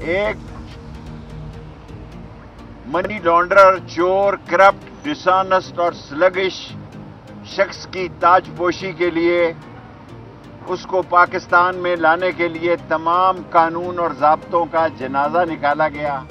एक money launderer, चोर, corrupt, dishonest और स्लगिश शख्स की ताजपोशी के लिए उसको पाकिस्तान में लाने के लिए तमाम कानून और ज़ाब्तों का जनाजा निकाला गया।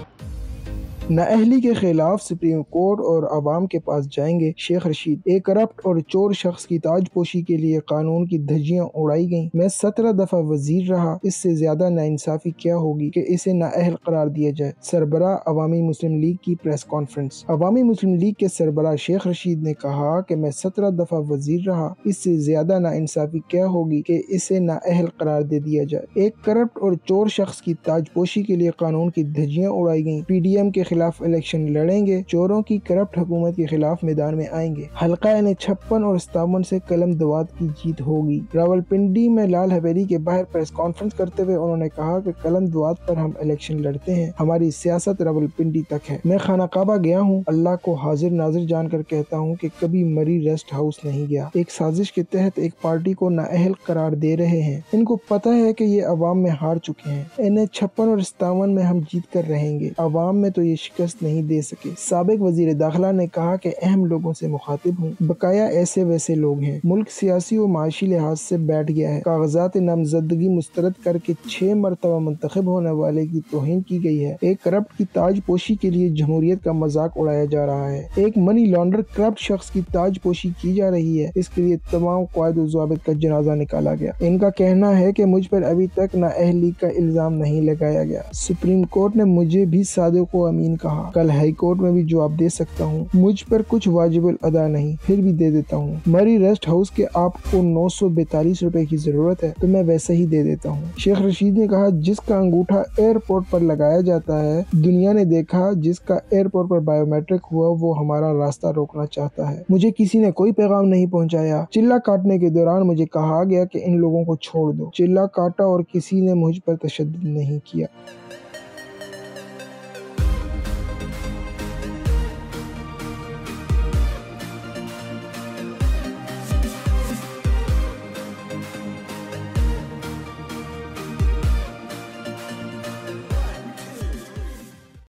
नाअहली के खिलाफ सुप्रीम कोर्ट और अवाम के पास जाएंगे शेख रशीद। एक करप्ट और चोर शख्स की ताजपोशी के लिए कानून की धज्जियां उड़ाई गईं। मैं 17 दफा वजीर रहा, इससे ज्यादा नाइंसाफी क्या होगी कि इसे नाअहल करार दिया जाए। सरबराह अवामी मुस्लिम लीग की प्रेस कॉन्फ्रेंस। अवामी मुस्लिम लीग के सरबराह शेख रशीद ने कहा कि मैं 17 दफा वजीर रहा, इससे ज्यादा नाइंसाफी क्या होगी कि इसे नाअहल करार दे दिया जाए। एक करप्ट और चोर शख्स की ताजपोशी के लिए कानून की धज्जियां उड़ाई गईं। पीडीएम के खिलाफ इलेक्शन लड़ेंगे, चोरों की करप्ट हुकूमत के खिलाफ मैदान में आएंगे। हल्का N56 और 57 से कलम दवात की जीत होगी। रावलपिंडी में लाल हवेली के बाहर प्रेस कॉन्फ्रेंस करते हुए उन्होंने कहा कि कलम दवात पर हम इलेक्शन लड़ते हैं, हमारी सियासत रावलपिंडी तक है। मैं खाना काबा गया हूँ, अल्लाह को हाजिर नाजिर जानकर कहता हूँ कि कभी मरी रेस्ट हाउस नहीं गया। एक साजिश के तहत एक पार्टी को नाअहल करार दे रहे हैं। इनको पता है कि ये अवाम में हार चुके हैं। N56 और 57 में हम जीत कर रहेंगे, अवाम में तो ये शिकस्त नहीं दे सके। साबिक वजीर दाखिला ने कहा कि अहम लोगों से मुखातिब हूँ, बकाया ऐसे वैसे लोग हैं। मुल्क सियासी और माशी लिहाज से बैठ गया है। कागजात नामजदगी मुस्तरद करके 6 मरतबा मुंतखब होने वाले की तौहीन की गई है। एक करप्ट की ताजपोशी के लिए जमहूरियत का मजाक उड़ाया जा रहा है। एक मनी लॉन्डर करप्ट शख्स की ताजपोशी की जा रही है। इसके लिए तमाम कायद और ज़ाबित का जनाजा निकाला गया। इनका कहना है कि मुझ पर अभी तक नाअहली का इल्जाम नहीं लगाया गया। सुप्रीम कोर्ट ने मुझे भी सादिक व अमीन कहा, कल हाई कोर्ट में भी जवाब दे सकता हूँ। मुझ पर कुछ वाजिबुल अदा नहीं, फिर भी दे देता हूँ। मरी रेस्ट हाउस के आपको 942 रुपए की जरूरत है तो मैं वैसे ही दे देता हूँ। शेख रशीद ने कहा, जिसका अंगूठा एयरपोर्ट पर लगाया जाता है, दुनिया ने देखा जिसका एयरपोर्ट पर बायोमेट्रिक हुआ, वो हमारा रास्ता रोकना चाहता है। मुझे किसी ने कोई पैगाम नहीं पहुँचाया। चिल्ला काटने के दौरान मुझे कहा गया कि इन लोगों को छोड़ दो। चिल्ला काटा और किसी ने मुझ पर तशद्दुद नहीं किया।